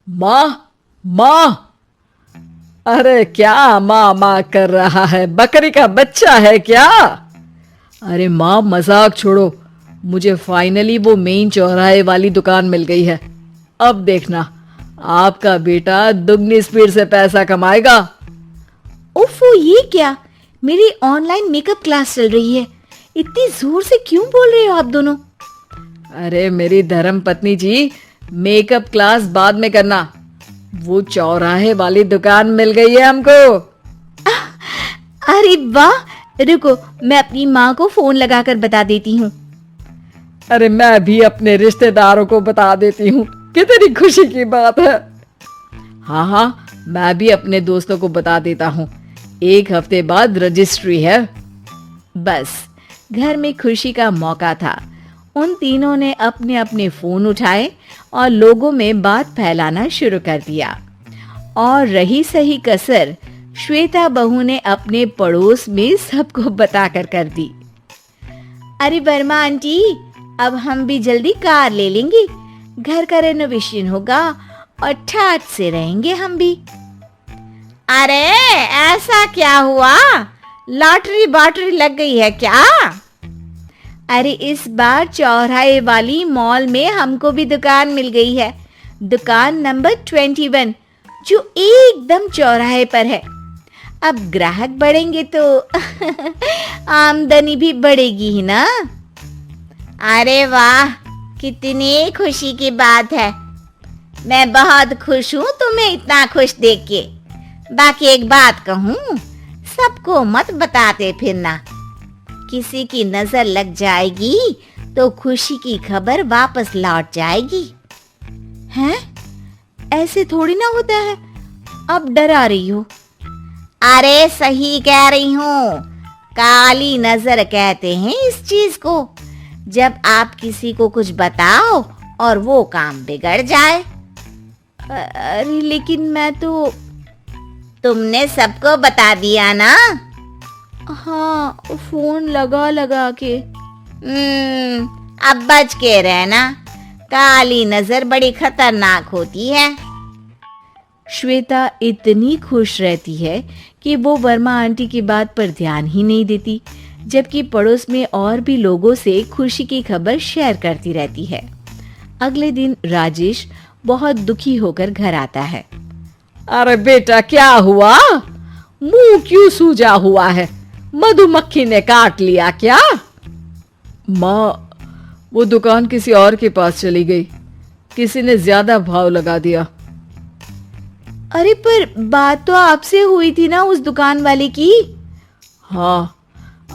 माँ, माँ। अरे क्या माँ माँ कर रहा है? बकरी का बच्चा है क्या? अरे माँ, मजाक छोड़ो। मुझे फाइनली वो मेन चौराहे वाली दुकान मिल गई है। अब देखना, आपका बेटा दुगनी स्पीड से पैसा कमाएगा। ओफो, ये क्या? मेरी ऑनलाइन मेकअप क्लास चल रही है। इतनी जोर से क्यों बोल रहे हो आप दोनों? अरे मेरी धर्म पत्नी जी, मेकअप क्लास बाद में करना। वो चौराहे वाली दुकान मिल गई है हमको। अरे वाह, रुको, मैं अपनी माँ को फोन लगाकर बता देती हूँ। अरे मैं भी अपने रिश्तेदारों को बता देती हूँ। कितनी खुशी की बात है। हाँ हाँ, मैं भी अपने दोस्तों को बता देता हूँ। 1 हफ्ते बाद रजिस्ट्री है। बस, घर में खुशी का मौका था। उन तीनों ने अपने अपने फोन उठाए और लोगों में बात फैलाना शुरू कर दिया। और रही सही कसर श्वेता बहू ने अपने पड़ोस में सबको बताकर कर दी। अरे वर्मा आंटी, अब हम भी जल्दी कार ले लेंगे। घर का रेनोवेशन होगा और ठाट से रहेंगे हम भी। अरे ऐसा क्या हुआ? लॉटरी बाटरी लग गई है क्या? अरे इस बार चौराहे वाली मॉल में हमको भी दुकान मिल गई है। दुकान नंबर 21, जो एकदम चौराहे पर है। अब ग्राहक बढ़ेंगे तो आमदनी भी बढ़ेगी ही ना। अरे वाह, कितनी खुशी की बात है। मैं बहुत खुश हूँ तुम्हें इतना खुश देख के। बाकी एक बात कहूँ, सबको मत बताते फिरना। किसी की नजर लग जाएगी तो खुशी की खबर वापस लौट जाएगी। हैं? ऐसे थोड़ी ना होता है। अब डरा रही हो। अरे सही कह रही हूँ। काली नजर कहते हैं इस चीज को, जब आप किसी को कुछ बताओ और वो काम बिगड़ जाए। अरे लेकिन मैं तो... तुमने सबको बता दिया ना? हाँ, फोन लगा लगा के। अब बच के रहना। काली नजर बड़ी खतरनाक होती है। श्वेता इतनी खुश रहती है कि वो वर्मा आंटी की बात पर ध्यान ही नहीं देती, जबकि पड़ोस में और भी लोगों से खुशी की खबर शेयर करती रहती है। अगले दिन राजेश बहुत दुखी होकर घर आता है। अरे बेटा, क्या हुआ? मुंह क्यों सूजा हुआ है? मधुमक्खी ने काट लिया क्या? माँ, वो दुकान किसी और के पास चली गई। किसी ने ज्यादा भाव लगा दिया। अरे पर बात तो आपसे हुई थी ना उस दुकान वाले की। हाँ,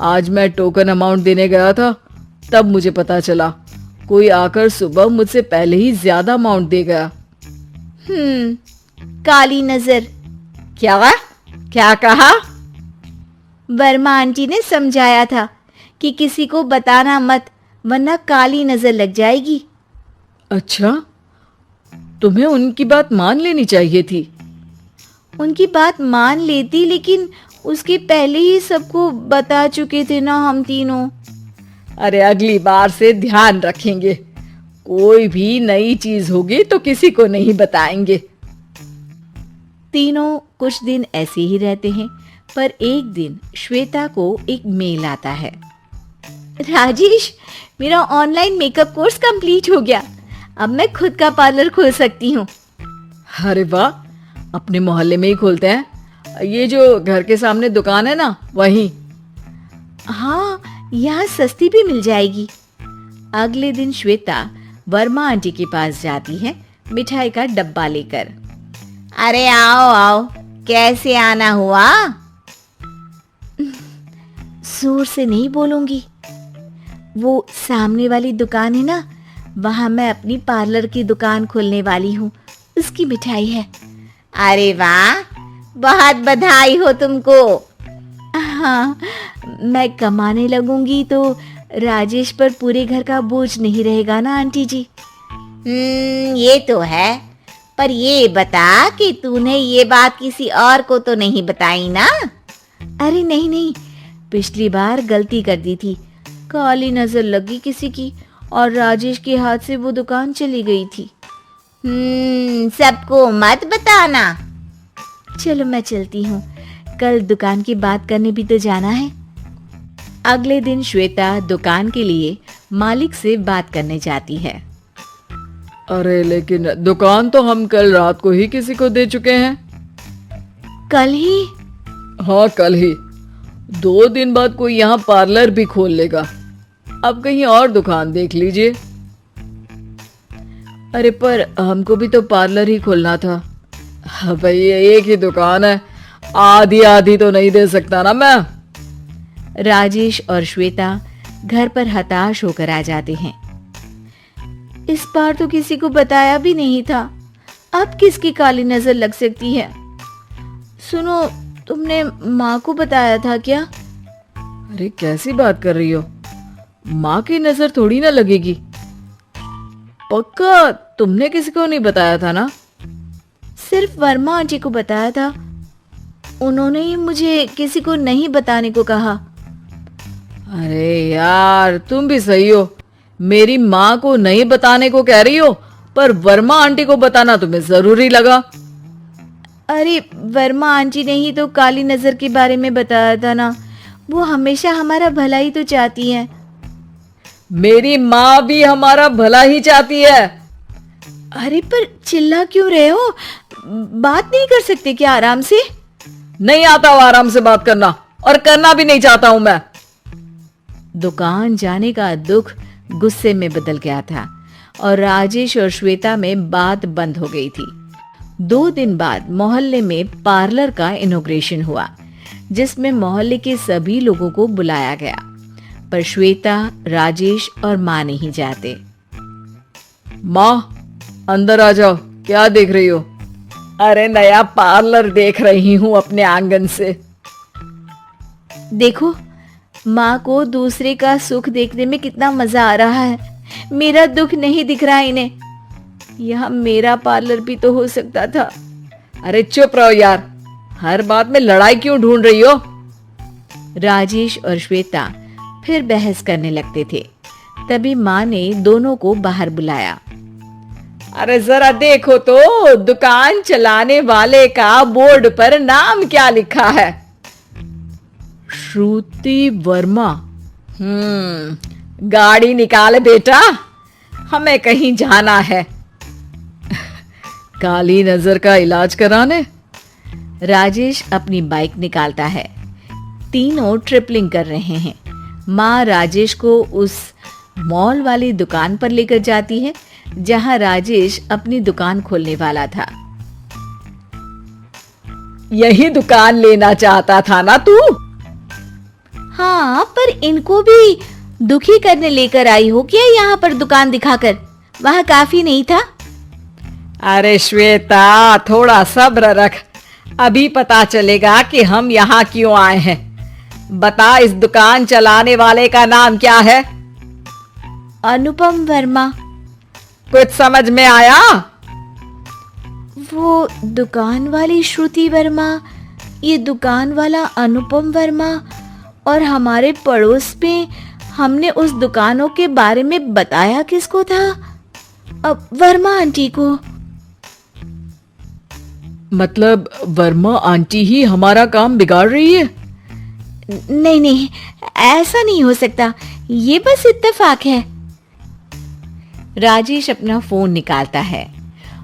आज मैं टोकन अमाउंट देने गया था, तब मुझे पता चला। कोई आकर सुबह मुझसे पहले ही ज्यादा अमाउंट दे गया। काली नजर। क्या कहा? वर्मा आंटी ने समझाया था कि किसी को बताना मत, वरना काली नजर लग जाएगी। अच्छा, तुम्हें उनकी बात मान लेनी चाहिए थी। उनकी बात मान लेती, लेकिन उसके पहले ही सबको बता चुके थे ना हम तीनों। अरे अगली बार से ध्यान रखेंगे। कोई भी नई चीज होगी तो किसी को नहीं बताएंगे। तीनों कुछ दिन ऐसे ही रहते हैं, पर एक दिन श्वेता को एक मेल आता है। राजेश, मेरा ऑनलाइन मेकअप कोर्स कंप्लीट हो गया। अब मैं खुद का पार्लर खोल सकती हूँ। अरे वाह, अपने मोहल्ले में ही खोलते हैं? ये जो घर के सामने दुकान है ना, वहीं? हाँ, यहाँ सस्ती भी मिल जाएगी। अगले दिन श्वेता वर्मा आंटी के पास जाती है मिठाई का डब्बा लेकर। अरे आओ आओ, कैसे आना हुआ? जोर से नहीं बोलूंगी। वो सामने वाली दुकान है ना, वहां मैं अपनी पार्लर की दुकान खोलने वाली हूँ, उसकी मिठाई है। अरे वाह, बहुत बधाई हो तुमको। हाँ, मैं कमाने लगूंगी तो राजेश पर पूरे घर का बोझ नहीं रहेगा ना आंटी जी। ये तो है, पर ये बता कि तूने ये बात किसी और को तो नहीं बताई ना? अरे नहीं नहीं, पिछली बार गलती कर दी थी। काली नजर लगी किसी की और राजेश के हाथ से वो दुकान चली गई थी। सबको मत बताना। चलो मैं चलती हूँ, कल दुकान की बात करने भी तो जाना है। अगले दिन श्वेता दुकान के लिए मालिक से बात करने जाती है। अरे लेकिन दुकान तो हम कल रात को ही किसी को दे चुके हैं। कल ही? हाँ कल ही। 2 दिन बाद कोई यहाँ पार्लर भी खोल लेगा। अब कहीं और दुकान देख लीजिए। अरे पर हमको भी तो पार्लर ही खोलना था। हाँ भाई एक ही दुकान है, आधी आधी तो नहीं दे सकता ना मैं। राजेश और श्वेता घर पर हताश होकर आ जाते हैं। इस बार तो किसी को बताया भी नहीं था, अब किसकी काली नजर लग सकती है। सुनो, तुमने माँ को बताया था क्या? अरे कैसी बात कर रही हो, माँ की नजर थोड़ी ना लगेगी। पक्का तुमने किसी को नहीं बताया था ना? सिर्फ वर्मा आंटी को बताया था, उन्होंने ही मुझे किसी को नहीं बताने को कहा। अरे यार तुम भी सही हो, मेरी माँ को नहीं बताने को कह रही हो, पर वर्मा आंटी को बताना तुम्हें जरूरी लगा। अरे वर्मा आंटी ने ही तो काली नजर के बारे में बताया था ना, वो हमेशा हमारा भला ही तो चाहती हैं। मेरी माँ भी हमारा भला ही चाहती है। अरे पर चिल्ला क्यों रहे हो, बात नहीं कर सकते क्या आराम से? नहीं आता वो आराम से बात करना, और करना भी नहीं चाहता हूं मैं। दुकान जाने का दुख गुस्से में बदल गया था और राजेश और श्वेता में बात बंद हो गई थी। 2 दिन बाद मोहल्ले में पार्लर का इनॉग्रेशन हुआ, जिसमें मोहल्ले के सभी लोगों को बुलाया गया, पर श्वेता, राजेश और माँ नहीं जाते। माँ अंदर आ जाओ, क्या देख रही हो? अरे नया पार्लर देख रही हूँ अपने आंगन से। देखो, माँ को दूसरे का सुख देखने में कितना मजा आ रहा है, मेरा दुख नहीं दिख रहा इन्हें। यहाँ मेरा पार्लर भी तो हो सकता था। अरे चुप रहो यार, हर बात में लड़ाई क्यों ढूंढ रही हो? राजेश और श्वेता फिर बहस करने लगते थे। तभी माँ ने दोनों को बाहर बुलाया। अरे जरा देखो तो दुकान चलाने वाले का बोर्ड पर नाम क्या लिखा है? श्रुति वर्मा। गाड़ी निकाल बेटा, हमें कहीं जाना है। काली नजर का इलाज कराने? राजेश अपनी बाइक निकालता है। तीनों ट्रिपलिंग कर रहे हैं। माँ राजेश को उस मॉल वाली दुकान पर लेकर जाती है जहां राजेश अपनी दुकान खोलने वाला था। यही दुकान लेना चाहता था ना तू? हाँ, पर इनको भी दुखी करने लेकर आई हो क्या यहाँ पर दुकान दिखाकर? वहाँ काफी नहीं था? अरे श्वेता थोड़ा सब्र रख, अभी पता चलेगा कि हम यहाँ क्यों आए हैं। बता, इस दुकान चलाने वाले का नाम क्या है? अनुपम वर्मा। कुछ समझ में आया? वो दुकान वाली श्रुति वर्मा, ये दुकान वाला अनुपम वर्मा, और हमारे पड़ोस में हमने उस दुकानों के बारे में बताया किसको था? अब वर्मा आंटी को। मतलब वर्मा आंटी ही हमारा काम बिगाड़ रही है? नहीं नहीं, ऐसा नहीं हो सकता, ये बस इत्तेफाक है। राजेश अपना फोन निकालता है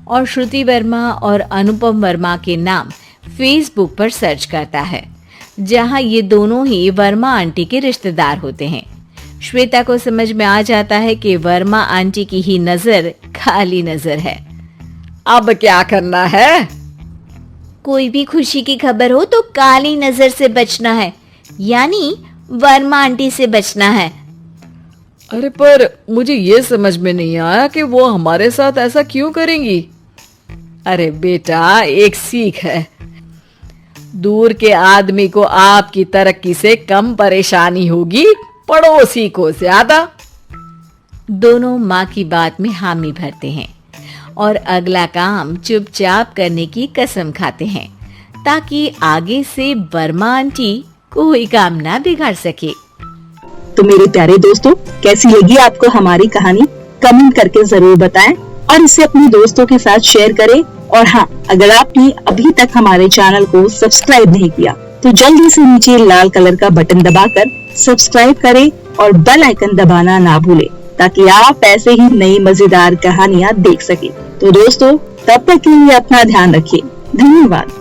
और श्रुति वर्मा और अनुपम वर्मा के नाम फेसबुक पर सर्च करता है, जहां ये दोनों ही वर्मा आंटी के रिश्तेदार होते हैं। श्वेता को समझ में आ जाता है कि वर्मा आंटी की ही नजर काली नजर है। अब क्या करना है? कोई भी खुशी की खबर हो तो काली नजर से बचना है, यानी वर्मा आंटी से बचना है। अरे पर मुझे ये समझ में नहीं आया कि वो हमारे साथ ऐसा क्यों करेंगी। अरे बेटा, एक सीख है, दूर के आदमी को आपकी तरक्की से कम परेशानी होगी, पड़ोसी को ज्यादा। दोनों माँ की बात में हामी भरते हैं और अगला काम चुपचाप करने की कसम खाते हैं, ताकि आगे से वर्मा आंटी कोई काम ना बिगाड़ सके। तो मेरे प्यारे दोस्तों, कैसी लगी आपको हमारी कहानी? कमेंट करके जरूर बताएं और इसे अपने दोस्तों के साथ शेयर करें। और हाँ, अगर आपने अभी तक हमारे चैनल को सब्सक्राइब नहीं किया तो जल्दी से नीचे लाल कलर का बटन दबाकर सब्सक्राइब करें और बेल आइकन दबाना ना भूलें, ताकि आप ऐसे ही नई मजेदार कहानियाँ देख सकें। तो दोस्तों, तब तक के लिए अपना ध्यान रखिए। धन्यवाद।